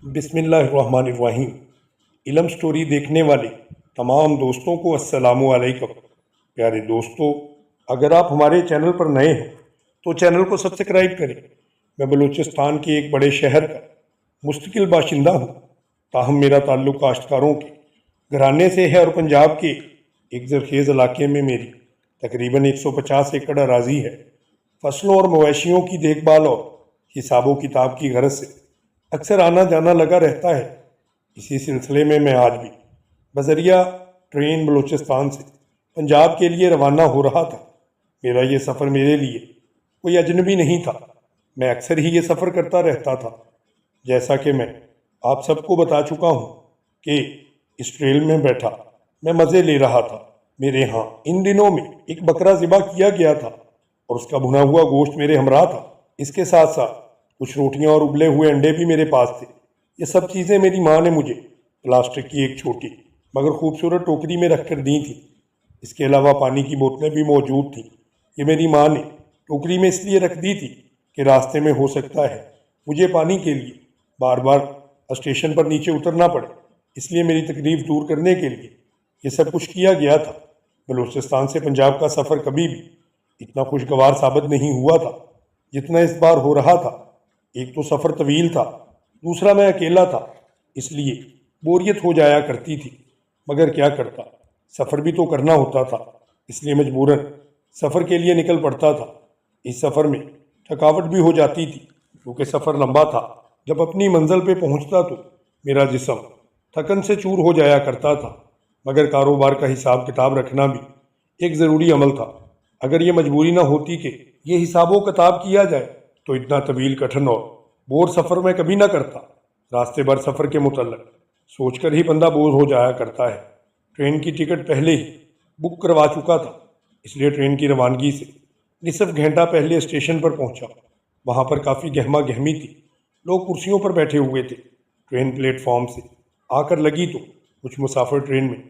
بسم اللہ الرحمن الرحیم۔ علم سٹوری دیکھنے والے تمام دوستوں کو السلام علیکم۔ پیارے دوستو، اگر آپ ہمارے چینل پر نئے ہیں تو چینل کو سبسکرائب کریں۔ میں بلوچستان کے ایک بڑے شہر کا مستقل باشندہ ہوں، تاہم میرا تعلق کاشتکاروں کے گھرانے سے ہے اور پنجاب کے ایک زرخیز علاقے میں میری تقریباً 150 ایکڑ اراضی ہے۔ فصلوں اور مویشیوں کی دیکھ بھال اور حساب و کتاب کی غرض سے اکثر آنا جانا لگا رہتا ہے۔ اسی سلسلے میں آج بھی بذریعہ ٹرین بلوچستان سے پنجاب کے لیے روانہ ہو رہا تھا۔ میرا یہ سفر میرے لیے کوئی اجنبی نہیں تھا، میں اکثر ہی یہ سفر کرتا رہتا تھا۔ جیسا کہ میں آپ سب کو بتا چکا ہوں کہ اس ٹرین میں بیٹھا میں مزے لے رہا تھا۔ میرے ہاں ان دنوں میں ایک بکرا ذبح کیا گیا تھا اور اس کا بھنا ہوا گوشت میرے ہمراہ تھا۔ اس کے ساتھ ساتھ کچھ روٹیاں اور ابلے ہوئے انڈے بھی میرے پاس تھے۔ یہ سب چیزیں میری ماں نے مجھے پلاسٹک کی ایک چھوٹی مگر خوبصورت ٹوکری میں رکھ کر دی تھی۔ اس کے علاوہ پانی کی بوتلیں بھی موجود تھیں۔ یہ میری ماں نے ٹوکری میں اس لیے رکھ دی تھی کہ راستے میں ہو سکتا ہے مجھے پانی کے لیے بار بار اسٹیشن پر نیچے اترنا پڑے، اس لیے میری تکلیف دور کرنے کے لیے یہ سب کچھ کیا گیا تھا۔ بلوچستان سے پنجاب کا سفر کبھی بھی اتنا خوشگوار ثابت نہیں ہوا تھا جتنا اس بار ہو رہا تھا۔ ایک تو سفر طویل تھا، دوسرا میں اکیلا تھا، اس لیے بوریت ہو جایا کرتی تھی، مگر کیا کرتا، سفر بھی تو کرنا ہوتا تھا، اس لیے مجبوراً سفر کے لیے نکل پڑتا تھا۔ اس سفر میں تھکاوٹ بھی ہو جاتی تھی کیونکہ سفر لمبا تھا۔ جب اپنی منزل پہ پہنچتا تو میرا جسم تھکن سے چور ہو جایا کرتا تھا، مگر کاروبار کا حساب کتاب رکھنا بھی ایک ضروری عمل تھا۔ اگر یہ مجبوری نہ ہوتی کہ یہ حساب و کتاب کیا جائے تو اتنا طویل کٹھن اور بور سفر میں کبھی نہ کرتا۔ راستے بھر سفر کے متعلق سوچ کر ہی بندہ بور ہو جایا کرتا ہے۔ ٹرین کی ٹکٹ پہلے ہی بک کروا چکا تھا، اس لیے ٹرین کی روانگی سے نصف گھنٹہ پہلے اسٹیشن پر پہنچا۔ وہاں پر کافی گہما گہمی تھی، لوگ کرسیوں پر بیٹھے ہوئے تھے۔ ٹرین پلیٹ فارم سے آ کر لگی تو کچھ مسافر ٹرین میں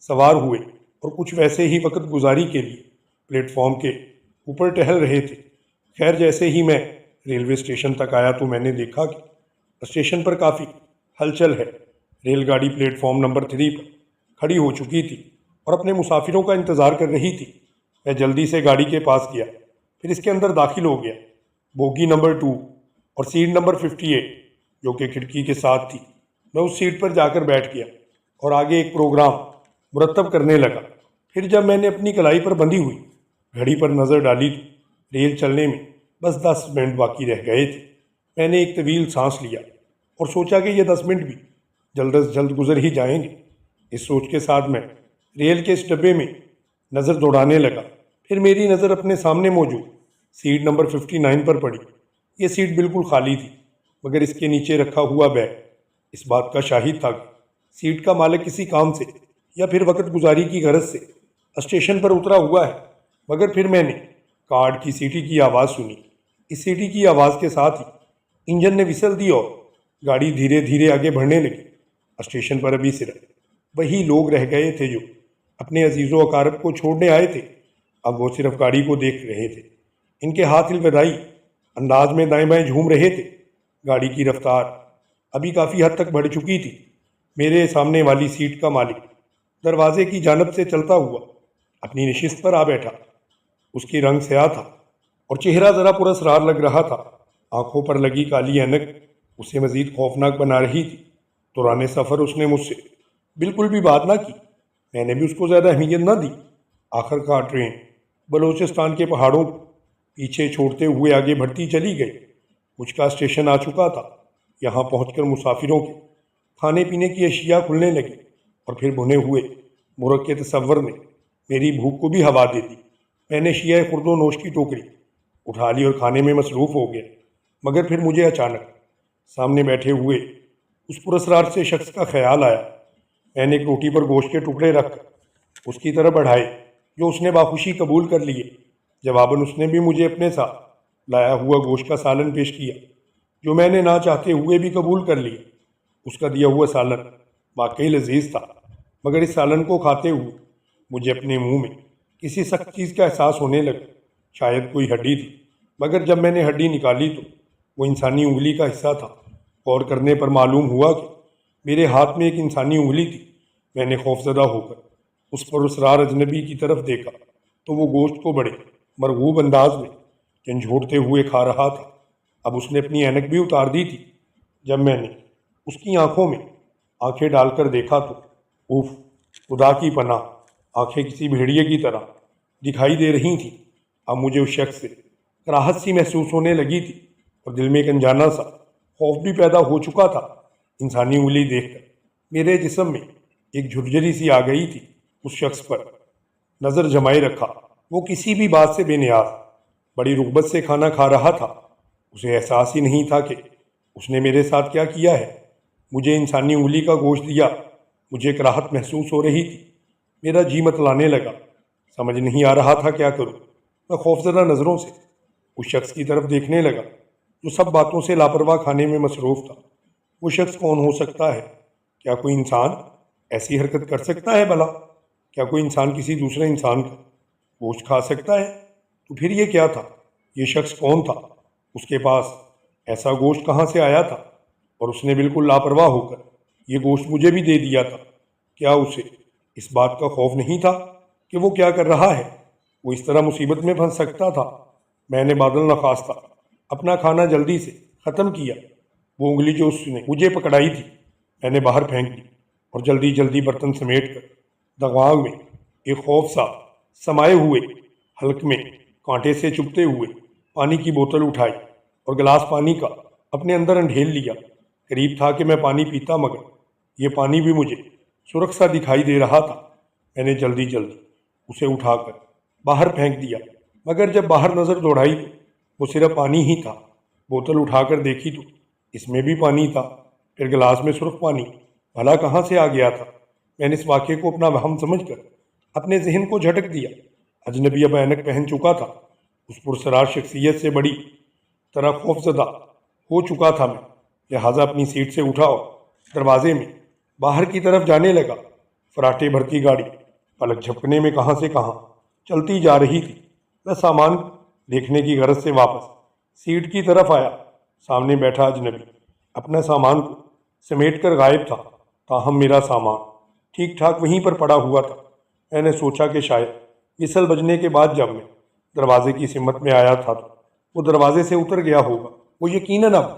سوار ہوئے اور کچھ ویسے ہی وقت گزاری کے لیے پلیٹ فارم کے اوپر ٹہل رہے تھے۔ خیر، جیسے ہی میں ریلوے اسٹیشن تک آیا تو میں نے دیکھا کہ اسٹیشن پر کافی ہلچل ہے۔ ریل گاڑی پلیٹ فارم نمبر 3 پر کھڑی ہو چکی تھی اور اپنے مسافروں کا انتظار کر رہی تھی۔ میں جلدی سے گاڑی کے پاس گیا، پھر اس کے اندر داخل ہو گیا۔ بوگی نمبر 2 اور سیٹ نمبر 58 جو کہ کھڑکی کے ساتھ تھی، میں اس سیٹ پر جا کر بیٹھ گیا اور آگے ایک پروگرام مرتب کرنے لگا۔ پھر جب میں نے اپنی کلائی پر بندھی ہوئی گھڑی پر نظر ڈالی تو ریل چلنے میں بس 10 منٹ باقی رہ گئے تھے۔ میں نے ایک طویل سانس لیا اور سوچا کہ یہ 10 منٹ بھی جلد از جلد گزر ہی جائیں گے۔ اس سوچ کے ساتھ میں ریل کے اس ڈبے میں نظر دوڑانے لگا۔ پھر میری نظر اپنے سامنے موجود سیٹ نمبر 59 پر پڑی۔ یہ سیٹ بالکل خالی تھی، مگر اس کے نیچے رکھا ہوا بیگ اس بات کا شاہد تھا کہ سیٹ کا مالک کسی کام سے یا پھر وقت گزاری کی غرض سے اسٹیشن پر اترا ہوا ہے۔ مگر پھر میں نے کارڈ کی سیٹی کی آواز سنی۔ اس سیٹی کی آواز کے ساتھ ہی انجن نے وسل دی اور گاڑی دھیرے دھیرے آگے بڑھنے لگی۔ اسٹیشن پر ابھی صرف وہی لوگ رہ گئے تھے جو اپنے عزیز و اقارب کو چھوڑنے آئے تھے۔ اب وہ صرف گاڑی کو دیکھ رہے تھے، ان کے ہاتھ الوداعی انداز میں دائیں بائیں جھوم رہے تھے۔ گاڑی کی رفتار ابھی کافی حد تک بڑھ چکی تھی۔ میرے سامنے والی سیٹ کا مالک دروازے کی جانب سے چلتا ہوا اپنی نشست پر آ بیٹھا۔ اس کی رنگ سیاہ تھا اور چہرہ ذرا پراسرار لگ رہا تھا۔ آنکھوں پر لگی کالی اینک اسے مزید خوفناک بنا رہی تھی۔ دوران سفر اس نے مجھ سے بالکل بھی بات نہ کی، میں نے بھی اس کو زیادہ اہمیت نہ دی۔ آخر کار ٹرین بلوچستان کے پہاڑوں کو پیچھے چھوڑتے ہوئے آگے بڑھتی چلی گئی۔ مجھ کا اسٹیشن آ چکا تھا۔ یہاں پہنچ کر مسافروں کے کھانے پینے کی اشیاء کھلنے لگی اور پھر بھنے ہوئے مرغ کے تصور نے میری بھوک کو بھی ہوا دے دی۔ میں نے شیعہ خورد و نوش کی ٹوکری اٹھا لی اور کھانے میں مصروف ہو گیا، مگر پھر مجھے اچانک سامنے بیٹھے ہوئے اس پراسرار سے شخص کا خیال آیا۔ میں نے ایک روٹی پر گوشت کے ٹکڑے رکھ کر اس کی طرف بڑھائے جو اس نے باخوشی قبول کر لیے۔ جواباً اس نے بھی مجھے اپنے ساتھ لایا ہوا گوشت کا سالن پیش کیا جو میں نے نہ چاہتے ہوئے بھی قبول کر لیا۔ اس کا دیا ہوا سالن واقعی لذیذ تھا، مگر اس سالن کو کھاتے ہوئے مجھے اپنے منہ میں کسی سخت چیز کا احساس ہونے لگا۔ شاید کوئی ہڈی تھی، مگر جب میں نے ہڈی نکالی تو وہ انسانی انگلی کا حصہ تھا۔ غور کرنے پر معلوم ہوا کہ میرے ہاتھ میں ایک انسانی انگلی تھی۔ میں نے خوفزدہ ہو کر اس پر اسرار اجنبی کی طرف دیکھا تو وہ گوشت کو بڑے مرغوب انداز میں جھنجھوڑتے ہوئے کھا رہا تھا۔ اب اس نے اپنی اینک بھی اتار دی تھی۔ جب میں نے اس کی آنکھوں میں آنکھیں ڈال کر دیکھا تو اوف، خدا کی پناہ، آنکھیں کسی بھیڑیے کی طرح دکھائی دے رہی تھیں۔ اب مجھے اس شخص سے کراہت سی محسوس ہونے لگی تھی اور دل میں ایک انجانا سا خوف بھی پیدا ہو چکا تھا۔ انسانی انگلی دیکھ کر میرے جسم میں ایک جھرجھری سی آ گئی تھی۔ اس شخص پر نظر جمائے رکھا، وہ کسی بھی بات سے بے نیاز بڑی رغبت سے کھانا کھا رہا تھا۔ اسے احساس ہی نہیں تھا کہ اس نے میرے ساتھ کیا کیا ہے۔ مجھے انسانی انگلی کا گوشت دیا۔ مجھے کراہت محسوس ہو رہی تھی۔ میرا جی متلانے لگا۔ سمجھ نہیں آ رہا تھا کیا کروں۔ میں خوفزدہ نظروں سے اس شخص کی طرف دیکھنے لگا جو سب باتوں سے لاپرواہ کھانے میں مصروف تھا۔ وہ شخص کون ہو سکتا ہے؟ کیا کوئی انسان ایسی حرکت کر سکتا ہے بھلا؟ کیا کوئی انسان کسی دوسرے انسان کا گوشت کھا سکتا ہے؟ تو پھر یہ کیا تھا؟ یہ شخص کون تھا؟ اس کے پاس ایسا گوشت کہاں سے آیا تھا؟ اور اس نے بالکل لاپرواہ ہو کر یہ گوشت مجھے بھی دے دیا تھا۔ کیا اسے اس بات کا خوف نہیں تھا کہ وہ کیا کر رہا ہے؟ وہ اس طرح مصیبت میں پھنس سکتا تھا۔ میں نے بادل نخواستہ اپنا کھانا جلدی سے ختم کیا۔ وہ انگلی جو اس نے مجھے پکڑائی تھی میں نے باہر پھینک دی اور جلدی جلدی برتن سمیٹ کر دماغ میں ایک خوف سا سمائے ہوئے حلق میں کانٹے سے چبھتے ہوئے پانی کی بوتل اٹھائی اور گلاس پانی کا اپنے اندر انڈھیل لیا۔ قریب تھا کہ میں پانی پیتا، مگر یہ پانی بھی مجھے سرخ سا دکھائی دے رہا تھا۔ میں نے جلدی جلدی اسے اٹھا کر باہر پھینک دیا، مگر جب باہر نظر دوڑائی تو وہ صرف پانی ہی تھا۔ بوتل اٹھا کر دیکھی تو اس میں بھی پانی تھا، پھر گلاس میں سرخ پانی بھلا کہاں سے آ گیا تھا؟ میں نے اس واقعے کو اپنا وہم سمجھ کر اپنے ذہن کو جھٹک دیا۔ اجنبی اب اینک پہن چکا تھا۔ اس پرسرار شخصیت سے بڑی طرح خوفزدہ ہو چکا تھا میں، لہٰذا اپنی سیٹ سے اٹھا اور دروازے میں باہر کی طرف جانے لگا۔ فراٹے بھرتی گاڑی پلک جھپکنے میں کہاں سے کہاں چلتی جا رہی تھی۔ میں سامان دیکھنے کی غرض سے واپس سیٹ کی طرف آیا۔ سامنے بیٹھا اجنبی اپنا سامان کو سمیٹ کر غائب تھا، تاہم میرا سامان ٹھیک ٹھاک وہیں پر پڑا ہوا تھا۔ میں نے سوچا کہ شاید وصل بجنے کے بعد جب میں دروازے کی سمت میں آیا تھا تو وہ دروازے سے اتر گیا ہوگا۔ وہ یقیناً اب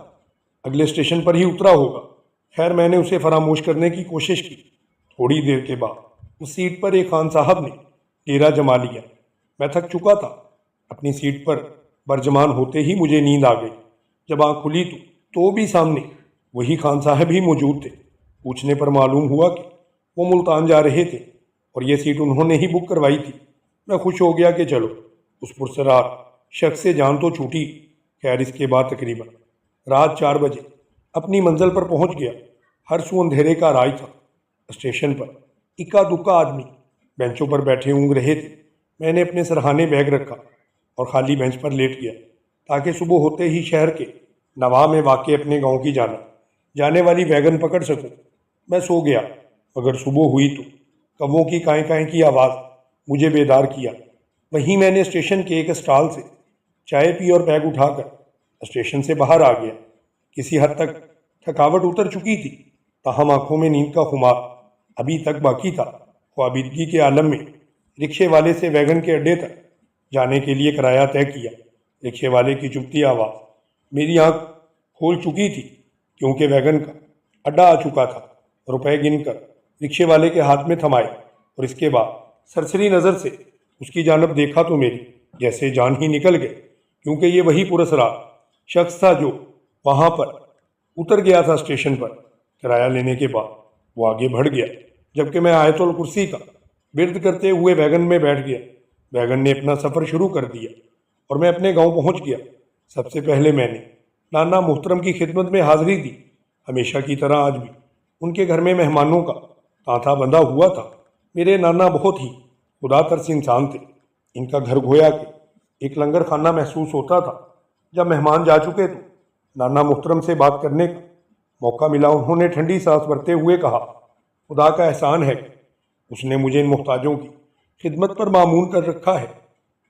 اگلے اسٹیشن پر ہی اترا ہوگا۔ خیر، میں نے اسے فراموش کرنے کی کوشش کی۔ تھوڑی دیر کے بعد اس سیٹ پر ایک خان صاحب نے ڈیرا جما لیا۔ میں تھک چکا تھا۔ اپنی سیٹ پر برجمان ہوتے ہی مجھے نیند آ گئی۔ جب آنکھ کھلی تو بھی سامنے وہی خان صاحب ہی موجود تھے۔ پوچھنے پر معلوم ہوا کہ وہ ملتان جا رہے تھے اور یہ سیٹ انہوں نے ہی بک کروائی تھی۔ میں خوش ہو گیا کہ چلو اس پرسرار شخص سے جان تو چھوٹی۔ خیر، اس کے بعد تقریباً رات 4 بجے اپنی منزل پر پہنچ گیا۔ ہر سو اندھیرے کا راج تھا۔ اسٹیشن پر اکا دکا آدمی بینچوں پر بیٹھے اونگ رہے تھے۔ میں نے اپنے سرہانے بیگ رکھا اور خالی بینچ پر لیٹ گیا تاکہ صبح ہوتے ہی شہر کے نواح میں واقع اپنے گاؤں کی جانے والی ویگن پکڑ سکوں۔ میں سو گیا، مگر صبح ہوئی تو کووں کی کائیں کائیں کی آواز مجھے بیدار کیا۔ وہیں میں نے اسٹیشن کے ایک اسٹال سے چائے پی اور بیگ اٹھا کر اسٹیشن سے باہر آ گیا۔ کسی حد تک تھکاوٹ اتر چکی تھی، تاہم آنکھوں میں نیند کا خمار ابھی تک باقی تھا۔ خوابیدگی کے عالم میں رکشے والے سے ویگن کے اڈے تک جانے کے لیے کرایہ طے کیا۔ رکشے والے کی چبھتی آواز میری آنکھ کھول چکی تھی کیونکہ ویگن کا اڈا آ چکا تھا۔ روپے گن کر رکشے والے کے ہاتھ میں تھمائے اور اس کے بعد سرسری نظر سے اس کی جانب دیکھا تو میری جیسے جان ہی نکل گئی، کیونکہ یہ وہی پرسرار شخص تھا جو وہاں پر اتر گیا تھا اسٹیشن پر۔ کرایہ لینے کے بعد وہ آگے بڑھ گیا، جبکہ میں آیت الکرسی کا ورد کرتے ہوئے ویگن میں بیٹھ گیا۔ ویگن نے اپنا سفر شروع کر دیا اور میں اپنے گاؤں پہنچ گیا۔ سب سے پہلے میں نے نانا محترم کی خدمت میں حاضری دی۔ ہمیشہ کی طرح آج بھی ان کے گھر میں مہمانوں کا تانتا بندھا ہوا تھا۔ میرے نانا بہت ہی خدا ترس انسان تھے۔ ان کا گھر گویا کہ ایک لنگر خانہ محسوس ہوتا تھا۔ جب مہمان جا چکے تو نانا محترم سے بات کرنے کا موقع ملا۔ انہوں نے ٹھنڈی سانس بھرتے ہوئے کہا، خدا کا احسان ہے کہ اس نے مجھے ان محتاجوں کی خدمت پر مامون کر رکھا ہے۔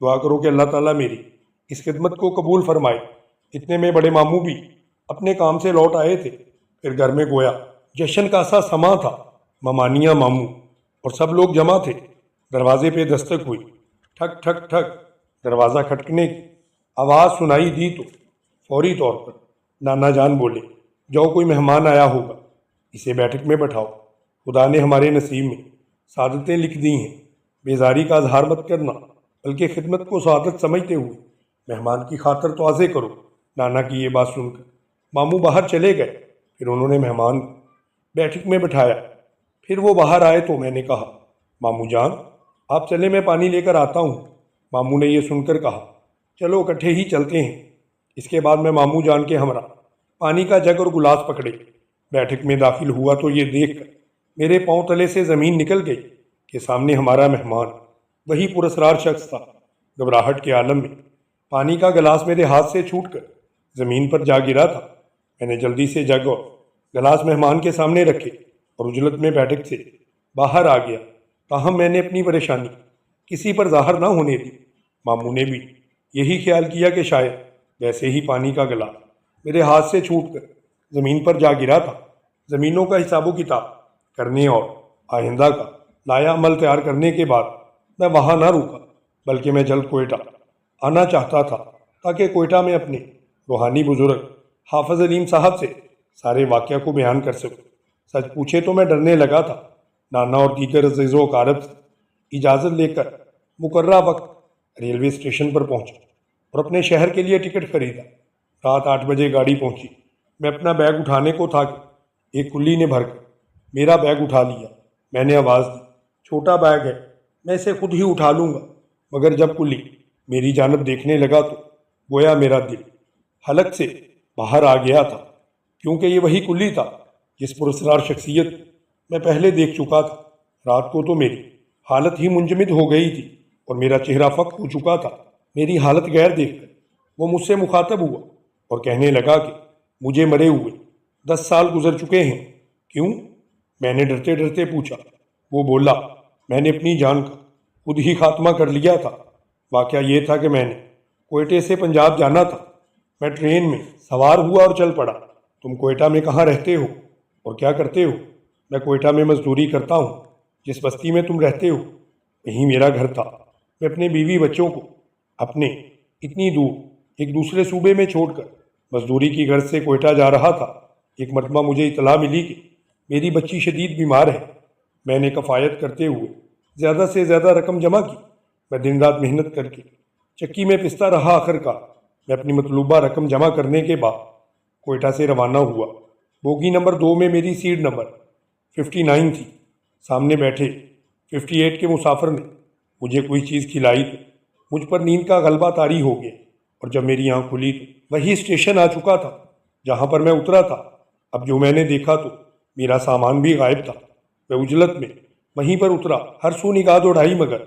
دعا کرو کہ اللہ تعالیٰ میری اس خدمت کو قبول فرمائے۔ اتنے میں بڑے ماموں بھی اپنے کام سے لوٹ آئے تھے۔ پھر گھر میں گویا جشن کا سا سما تھا۔ ممانیاں، ماموں اور سب لوگ جمع تھے۔ دروازے پہ دستک ہوئی۔ ٹھک ٹھک ٹھک۔ دروازہ کھٹکنے کی آواز سنائی دی تو فوری طور پر نانا جان بولے، جو کوئی مہمان آیا ہوگا اسے بیٹھک میں بٹھاؤ۔ خدا نے ہمارے نصیب میں سعادتیں لکھ دی ہیں۔ بیزاری کا اظہار مت کرنا، بلکہ خدمت کو سعادت سمجھتے ہوئے مہمان کی خاطر توازے کرو۔ نانا کی یہ بات سن کر ماموں باہر چلے گئے۔ پھر انہوں نے مہمان کو بیٹھک میں بٹھایا۔ پھر وہ باہر آئے تو میں نے کہا، ماموں جان آپ چلے، میں پانی لے کر آتا ہوں۔ ماموں نے یہ سن کر کہا، چلو اکٹھے ہی چلتے ہیں۔ اس کے بعد میں ماموں جان کے ہمراہ پانی کا جگ اور گلاس پکڑے بیٹھک میں داخل ہوا تو یہ دیکھ کر میرے پاؤں تلے سے زمین نکل گئی کہ سامنے ہمارا مہمان وہی پراسرار شخص تھا۔ گھبراہٹ کے عالم میں پانی کا گلاس میرے ہاتھ سے چھوٹ کر زمین پر جا گرا تھا۔ میں نے جلدی سے جگ اور گلاس مہمان کے سامنے رکھے اور عجلت میں بیٹھک سے باہر آ گیا۔ تاہم میں نے اپنی پریشانی کسی پر ظاہر نہ ہونے دی۔ ماموں نے بھی یہی خیال کیا کہ شاید ویسے ہی پانی کا گلاس میرے ہاتھ سے چھوٹ کر زمین پر جا گرا تھا۔ زمینوں کا حساب و کتاب کرنے اور آئندہ کا لایا عمل تیار کرنے کے بعد میں وہاں نہ رکا، بلکہ میں جلد کوئٹہ آنا چاہتا تھا تاکہ کوئٹہ میں اپنے روحانی بزرگ حافظ علیم صاحب سے سارے واقعہ کو بیان کر سکوں۔ سچ پوچھے تو میں ڈرنے لگا تھا۔ نانا اور دیگر عزیز و اقارب سے اجازت لے کر مقررہ وقت ریلوے اسٹیشن پر پہنچا اور اپنے شہر کے لیے ٹکٹ خریدا۔ رات 8 بجے گاڑی پہنچی۔ میں اپنا بیگ اٹھانے کو تھا کہ ایک کلی نے بھر کر میرا بیگ اٹھا لیا۔ میں نے آواز دی، چھوٹا بیگ ہے، میں اسے خود ہی اٹھا لوں گا۔ مگر جب کلی میری جانب دیکھنے لگا تو گویا میرا دل حلق سے باہر آ گیا تھا، کیونکہ یہ وہی کلی تھا جس پراسرار شخصیت میں پہلے دیکھ چکا تھا۔ رات کو تو میری حالت ہی منجمد ہو گئی تھی اور میرا چہرہ فک ہو چکا تھا۔ میری حالت غیر دیکھ کر وہ مجھ سے مخاطب ہوا اور کہنے لگا کہ مجھے مرے ہوئے 10 سال گزر چکے ہیں۔ کیوں؟ میں نے ڈرتے ڈرتے پوچھا۔ وہ بولا، میں نے اپنی جان کا خود ہی خاتمہ کر لیا تھا۔ واقعہ یہ تھا کہ میں نے کوئٹے سے پنجاب جانا تھا۔ میں ٹرین میں سوار ہوا اور چل پڑا۔ تم کوئٹہ میں کہاں رہتے ہو اور کیا کرتے ہو؟ میں کوئٹہ میں مزدوری کرتا ہوں۔ جس بستی میں تم رہتے ہو وہیں میرا گھر تھا۔ میں اپنے بیوی بچوں کو اپنے اتنی دور ایک دوسرے صوبے میں چھوڑ کر مزدوری کی غرض سے کوئٹہ جا رہا تھا۔ ایک مرتبہ مجھے اطلاع ملی کہ میری بچی شدید بیمار ہے۔ میں نے کفایت کرتے ہوئے زیادہ سے زیادہ رقم جمع کی۔ میں دن رات محنت کر کے چکی میں پستا رہا۔ آخرکار میں اپنی مطلوبہ رقم جمع کرنے کے بعد کوئٹہ سے روانہ ہوا۔ بوگی نمبر 2 میں میری سیٹ نمبر 59 تھی۔ سامنے بیٹھے 58 کے مسافر نے مجھے کوئی چیز کھلائی تو مجھ پر نیند کا غلبہ طاری ہو گیا، اور جب میری آنکھ کھلی تو وہی اسٹیشن آ چکا تھا جہاں پر میں اترا تھا۔ اب جو میں نے دیکھا تو میرا سامان بھی غائب تھا۔ میں عجلت میں وہیں پر اترا، ہر سو نگاہ دوڑائی، مگر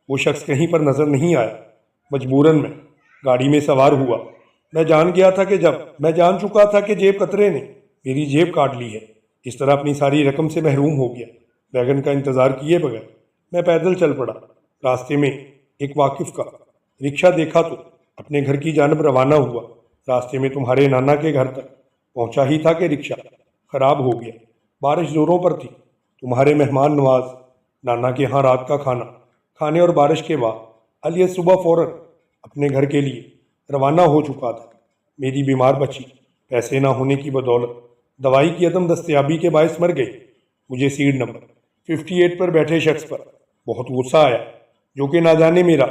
وہ شخص کہیں پر نظر نہیں آیا۔ مجبوراً میں گاڑی میں سوار ہوا۔ میں جان چکا تھا کہ جیب کترے نے میری جیب کاٹ لی ہے۔ اس طرح اپنی ساری رقم سے محروم ہو گیا۔ ویگن کا انتظار کیے بغیر میں پیدل چل پڑا۔ راستے میں ایک واقف کا رکشہ دیکھا تو اپنے گھر کی جانب روانہ ہوا۔ راستے میں تمہارے نانا کے گھر تک پہنچا ہی تھا کہ رکشہ خراب ہو گیا۔ بارش زوروں پر تھی۔ تمہارے مہمان نواز نانا کے ہاں رات کا کھانا کھانے اور بارش کے بعد علیہ صبح فوراً اپنے گھر کے لیے روانہ ہو چکا تھا۔ میری بیمار بچی پیسے نہ ہونے کی بدولت دوائی کی عدم دستیابی کے باعث مر گئی۔ مجھے سیٹ نمبر 58 پر بیٹھے شخص پر بہت غصہ آیا، جو کہ نہ جانے میرا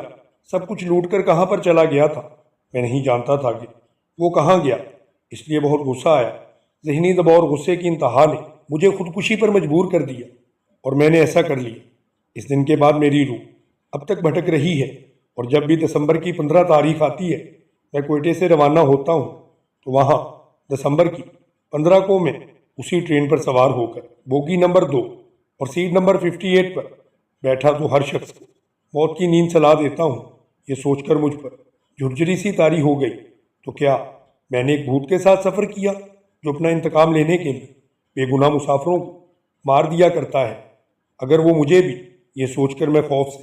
سب کچھ لوٹ کر کہاں پر چلا گیا تھا۔ میں نہیں جانتا تھا کہ وہ کہاں گیا، اس لیے بہت غصہ آیا۔ ذہنی دباؤ اور غصے کی انتہا نے مجھے خودکشی پر مجبور کر دیا، اور میں نے ایسا کر لیا۔ اس دن کے بعد میری روح اب تک بھٹک رہی ہے، اور جب بھی دسمبر کی 15 تاریخ آتی ہے میں کوئٹے سے روانہ ہوتا ہوں تو وہاں دسمبر کی 15 کو میں اسی ٹرین پر سوار ہو کر بوگی نمبر 2 اور سیٹ نمبر 58 پر بیٹھا تو ہر شخص کو موت کی نیند سلا دیتا ہوں۔ یہ سوچ کر مجھ پر جھرجھری سی طاری ہو گئی، تو کیا میں نے ایک بھوت کے ساتھ سفر کیا جو اپنا انتقام لینے کے لیے بے گناہ مسافروں کو مار دیا کرتا ہے؟ اگر وہ مجھے بھی، یہ سوچ کر میں خوف سے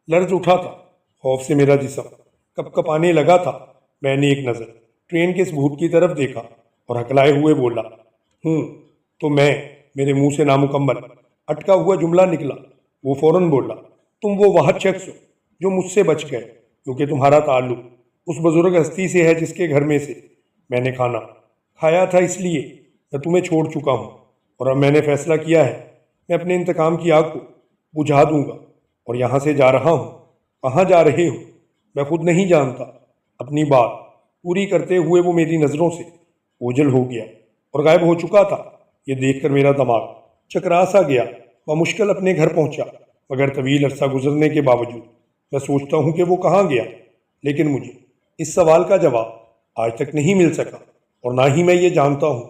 لرز اٹھا تھا۔ خوف سے میرا جسم کپ کپانے لگا تھا۔ میں نے ایک نظر ٹرین کے ثبوت کی طرف دیکھا اور ہکلائے ہوئے بولا، تو میرے منہ سے نامکمل اٹکا ہوا جملہ نکلا۔ وہ فوراً بولا، تم وہ واحد شخص ہو جو مجھ سے بچ گئے، کیونکہ تمہارا تعلق اس بزرگ ہستی سے ہے جس کے گھر میں سے میں نے کھانا کھایا تھا۔ اس لیے میں تمہیں چھوڑ چکا ہوں، اور اب میں نے فیصلہ کیا ہے، میں اپنے انتقام کی آگ کو بجھا دوں گا اور یہاں سے جا رہا ہوں۔ کہاں جا رہے ہو میں خود نہیں جانتا۔ اپنی بات پوری کرتے ہوئے وہ میری نظروں سے اوجھل ہو گیا اور غائب ہو چکا تھا۔ یہ دیکھ کر میرا دماغ چکرا سا گیا۔ بمشکل اپنے گھر پہنچا، مگر طویل عرصہ گزرنے کے باوجود میں سوچتا ہوں کہ وہ کہاں گیا، لیکن مجھے اس سوال کا جواب آج تک نہیں مل سکا، اور نہ ہی میں یہ جانتا ہوں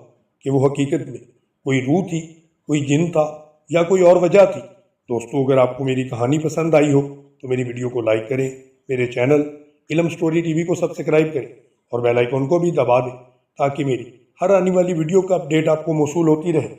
کہ وہ حقیقت میں کوئی روح تھی، کوئی جن تھا، یا کوئی اور وجہ تھی۔ دوستو، اگر آپ کو میری کہانی پسند آئی ہو تو میری ویڈیو کو لائک کریں، میرے چینل علم سٹوری ٹی وی کو سبسکرائب کریں اور بیل آئیکن کو بھی دبا دیں تاکہ میری ہر آنے والی ویڈیو کا اپڈیٹ آپ کو موصول ہوتی رہے۔